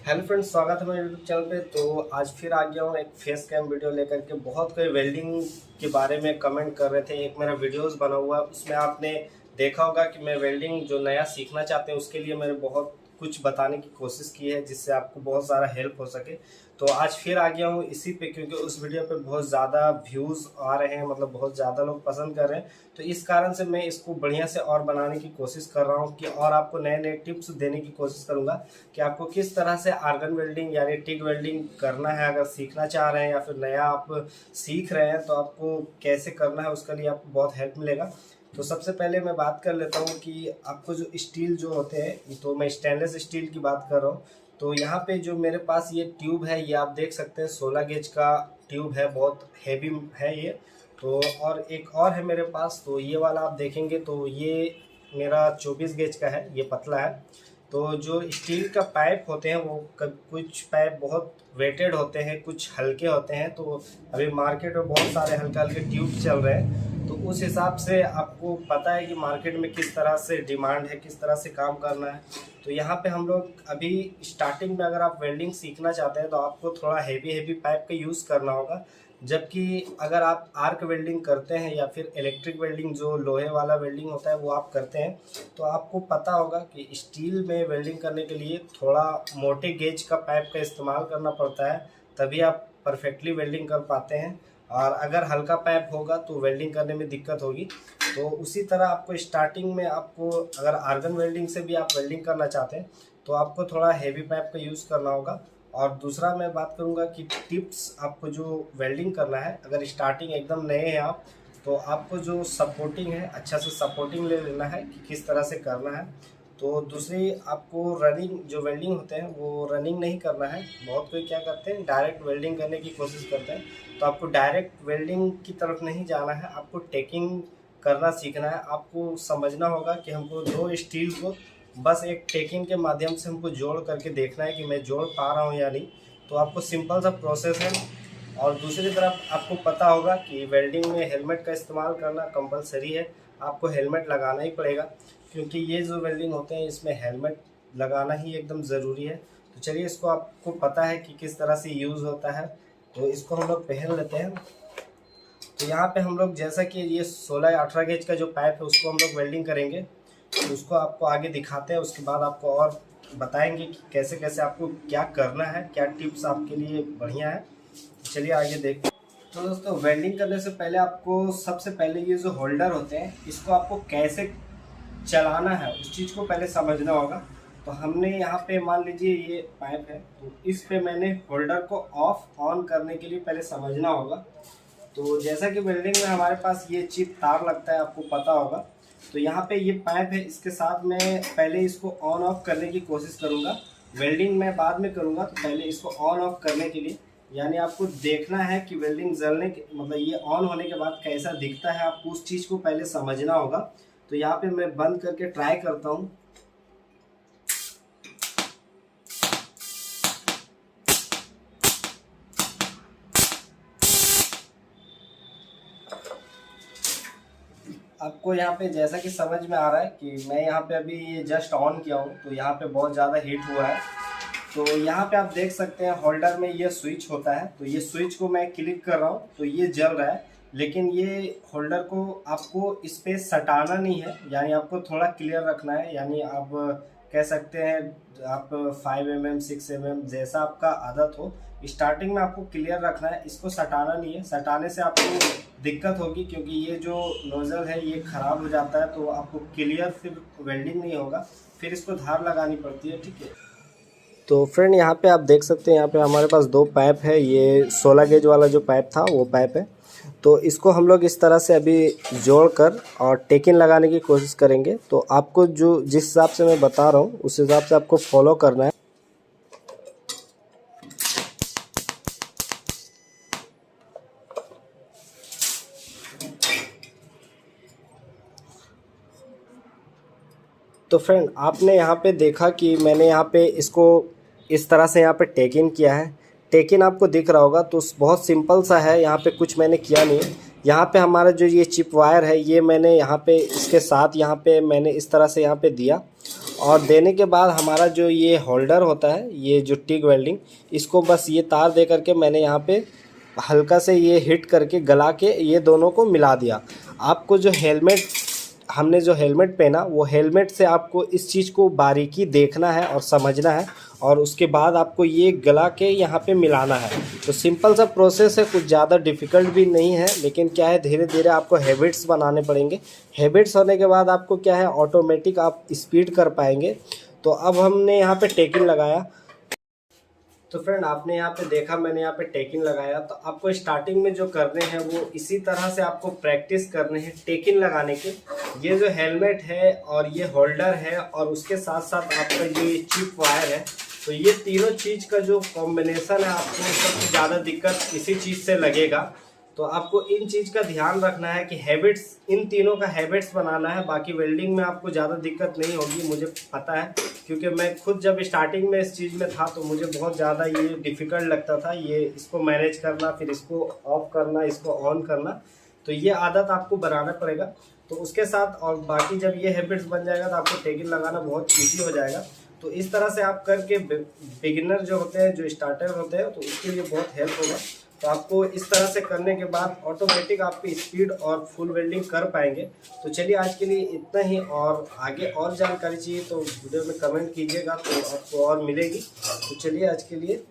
Hello friends, स्वागत है मेरे यूट्यूब चैनल पे। तो आज फिर आ गया हूँ एक फेस कैम वीडियो लेकर के। बहुत कोई वेल्डिंग के बारे में कमेंट कर रहे थे। एक मेरा वीडियोस बना हुआ है, उसमें आपने देखा होगा कि मैं वेल्डिंग जो नया सीखना चाहते हैं उसके लिए मैंने बहुत कुछ बताने की कोशिश की है जिससे आपको बहुत सारा हेल्प हो सके। तो आज फिर आ गया हूँ इसी पे, क्योंकि उस वीडियो पे बहुत ज़्यादा व्यूज़ आ रहे हैं, मतलब बहुत ज़्यादा लोग पसंद कर रहे हैं। तो इस कारण से मैं इसको बढ़िया से और बनाने की कोशिश कर रहा हूँ कि और आपको नए नए टिप्स देने की कोशिश करूँगा कि आपको किस तरह से आर्गन वेल्डिंग यानी टिक वेल्डिंग करना है। अगर सीखना चाह रहे हैं या फिर नया आप सीख रहे हैं तो आपको कैसे करना है, उसके लिए आपको बहुत हेल्प मिलेगा। तो सबसे पहले मैं बात कर लेता हूँ कि आपको जो स्टील जो होते हैं, तो मैं स्टेनलेस स्टील की बात कर रहा हूँ। तो यहाँ पे जो मेरे पास ये ट्यूब है, ये आप देख सकते हैं 16 गेज का ट्यूब है, बहुत हैवी है ये। तो और एक और है मेरे पास, तो ये वाला आप देखेंगे तो ये मेरा 24 गेज का है, ये पतला है। तो जो स्टील का पाइप होते हैं वो कुछ पाइप बहुत वेटेड होते हैं, कुछ हल्के होते हैं। तो अभी मार्केट में बहुत सारे हल्के हल्के ट्यूब चल रहे हैं, तो उस हिसाब से आपको पता है कि मार्केट में किस तरह से डिमांड है, किस तरह से काम करना है। तो यहाँ पे हम लोग अभी स्टार्टिंग में अगर आप वेल्डिंग सीखना चाहते हैं तो आपको थोड़ा हेवी हेवी पाइप का यूज़ करना होगा। जबकि अगर आप आर्क वेल्डिंग करते हैं या फिर इलेक्ट्रिक वेल्डिंग जो लोहे वाला वेल्डिंग होता है वो आप करते हैं, तो आपको पता होगा कि स्टील में वेल्डिंग करने के लिए थोड़ा मोटे गेज का पाइप का इस्तेमाल करना पड़ता है, तभी आप परफेक्टली वेल्डिंग कर पाते हैं। और अगर हल्का पाइप होगा तो वेल्डिंग करने में दिक्कत होगी। तो उसी तरह आपको स्टार्टिंग में आपको अगर आर्गन वेल्डिंग से भी आप वेल्डिंग करना चाहते हैं तो आपको थोड़ा हेवी पाइप का यूज़ करना होगा। और दूसरा मैं बात करूंगा कि टिप्स आपको जो वेल्डिंग करना है, अगर स्टार्टिंग एकदम नए हैं आप, तो आपको जो सपोर्टिंग है अच्छा से सपोर्टिंग ले लेना है कि किस तरह से करना है। तो दूसरी आपको रनिंग जो वेल्डिंग होते हैं वो रनिंग नहीं करना है। बहुत कोई क्या करते हैं डायरेक्ट वेल्डिंग करने की कोशिश करते हैं, तो आपको डायरेक्ट वेल्डिंग की तरफ नहीं जाना है, आपको टेकिंग करना सीखना है। आपको समझना होगा कि हमको दो स्टील को बस एक टेकिंग के माध्यम से हमको जोड़ करके देखना है कि मैं जोड़ पा रहा हूँ या नहीं। तो आपको सिंपल सा प्रोसेस है। और दूसरी तरफ आपको पता होगा कि वेल्डिंग में हेलमेट का इस्तेमाल करना कंपलसरी है, आपको हेलमेट लगाना ही पड़ेगा, क्योंकि ये जो वेल्डिंग होते हैं इसमें हेलमेट लगाना ही एकदम ज़रूरी है। तो चलिए, इसको आपको पता है कि किस तरह से यूज़ होता है, तो इसको हम लोग पहन लेते हैं। तो यहाँ पे हम लोग जैसा कि ये 16 या 18 गेज का जो पाइप है उसको हम लोग वेल्डिंग करेंगे, तो उसको आपको आगे दिखाते हैं। उसके बाद आपको और बताएंगे कि कैसे कैसे आपको क्या करना है, क्या टिप्स आपके लिए बढ़िया है। चलिए आगे देखते हैं। तो दोस्तों, वेल्डिंग करने से पहले आपको सबसे पहले ये जो होल्डर होते हैं इसको आपको कैसे चलाना है उस चीज़ को पहले समझना होगा। तो हमने यहाँ पे मान लीजिए ये पाइप है, तो इस पे मैंने होल्डर को ऑफ ऑन करने के लिए पहले समझना होगा। तो जैसा कि वेल्डिंग में हमारे पास ये चिप तार लगता है, आपको पता होगा। तो यहाँ पे ये पाइप है, इसके साथ मैं पहले इसको ऑन ऑफ करने की कोशिश करूँगा। वेल्डिंग मैं बाद में करूँगा, तो पहले इसको ऑन ऑफ करने के लिए यानी आपको देखना है कि वेल्डिंग जलने के मतलब ये ऑन होने के बाद कैसा दिखता है, आपको उस चीज़ को पहले समझना होगा। तो यहाँ पे मैं बंद करके ट्राई करता हूँ। आपको यहाँ पे जैसा कि समझ में आ रहा है कि मैं यहाँ पे अभी ये जस्ट ऑन किया हूँ, तो यहाँ पे बहुत ज़्यादा हीट हुआ है। तो यहाँ पे आप देख सकते हैं होल्डर में ये स्विच होता है, तो ये स्विच को मैं क्लिक कर रहा हूँ तो ये जल रहा है। लेकिन ये होल्डर को आपको इस पे सटाना नहीं है, यानी आपको थोड़ा क्लियर रखना है। यानी आप कह सकते हैं आप 5 mm 6 mm जैसा आपका आदत हो, स्टार्टिंग में आपको क्लियर रखना है, इसको सटाना नहीं है। सटाने से आपको दिक्कत होगी, क्योंकि ये जो नोजल है ये ख़राब हो जाता है, तो आपको क्लियर फिर वेल्डिंग नहीं होगा, फिर इसको धार लगानी पड़ती है। ठीक है, तो फ्रेंड यहाँ पे आप देख सकते हैं यहाँ पे हमारे पास दो पाइप है। ये 16 गेज वाला जो पाइप था वो पाइप है। तो इसको हम लोग इस तरह से अभी जोड़कर और टेकिन लगाने की कोशिश करेंगे। तो आपको जो जिस हिसाब से मैं बता रहा हूँ उस हिसाब से आपको फॉलो करना है। तो फ्रेंड, आपने यहाँ पे देखा कि मैंने यहाँ पे इसको इस तरह से यहाँ पे टेकिन किया है। टेकिन आपको दिख रहा होगा, तो बहुत सिंपल सा है, यहाँ पे कुछ मैंने किया नहीं है। यहाँ पे हमारा जो ये चिप वायर है ये मैंने यहाँ पे इसके साथ यहाँ पे मैंने इस तरह से यहाँ पे दिया, और देने के बाद हमारा जो ये होल्डर होता है, ये जो टिग वेल्डिंग, इसको बस ये तार दे करके मैंने यहाँ पे हल्का से ये हिट करके गला के ये दोनों को मिला दिया। आपको जो हमने जो हेलमेट पहना, वो हेलमेट से आपको इस चीज़ को बारीकी देखना है और समझना है, और उसके बाद आपको ये गला के यहाँ पे मिलाना है। तो सिंपल सा प्रोसेस है, कुछ ज़्यादा डिफ़िकल्ट भी नहीं है, लेकिन क्या है, धीरे धीरे आपको हैबिट्स बनाने पड़ेंगे। हैबिट्स होने के बाद आपको क्या है, ऑटोमेटिक आप स्पीड कर पाएंगे। तो अब हमने यहाँ पे टेकिन लगाया। तो फ्रेंड, आपने यहाँ पे देखा, मैंने यहाँ पे टेकिन लगाया। तो आपको स्टार्टिंग में जो करने हैं वो इसी तरह से आपको प्रैक्टिस करने हैं टेकिन लगाने के। ये जो हेलमेट है और ये होल्डर है और उसके साथ साथ आपका ये चिप वायर है, तो ये तीनों चीज़ का जो कॉम्बिनेशन है, आपको सबसे ज़्यादा दिक्कत इसी चीज़ से लगेगा। तो आपको इन चीज़ का ध्यान रखना है कि हैबिट्स, इन तीनों का हैबिट्स बनाना है। बाकी वेल्डिंग में आपको ज़्यादा दिक्कत नहीं होगी, मुझे पता है, क्योंकि मैं खुद जब स्टार्टिंग में इस चीज़ में था तो मुझे बहुत ज़्यादा ये डिफ़िकल्ट लगता था, ये इसको मैनेज करना, फिर इसको ऑफ करना, इसको ऑन करना। तो ये आदत आपको बनाना पड़ेगा। तो उसके साथ और बाकी जब ये हैबिट्स बन जाएगा तो आपको टेकिन लगाना बहुत ईजी हो जाएगा। तो इस तरह से आप करके बिगिनर जो होते हैं, जो स्टार्टर होते हैं, तो उसके लिए बहुत हेल्प होगा। तो आपको इस तरह से करने के बाद ऑटोमेटिक आपकी स्पीड और फुल वेल्डिंग कर पाएंगे। तो चलिए, आज के लिए इतना ही, और आगे और जानकारी चाहिए तो वीडियो में कमेंट कीजिएगा, तो आपको और मिलेगी। तो चलिए, आज के लिए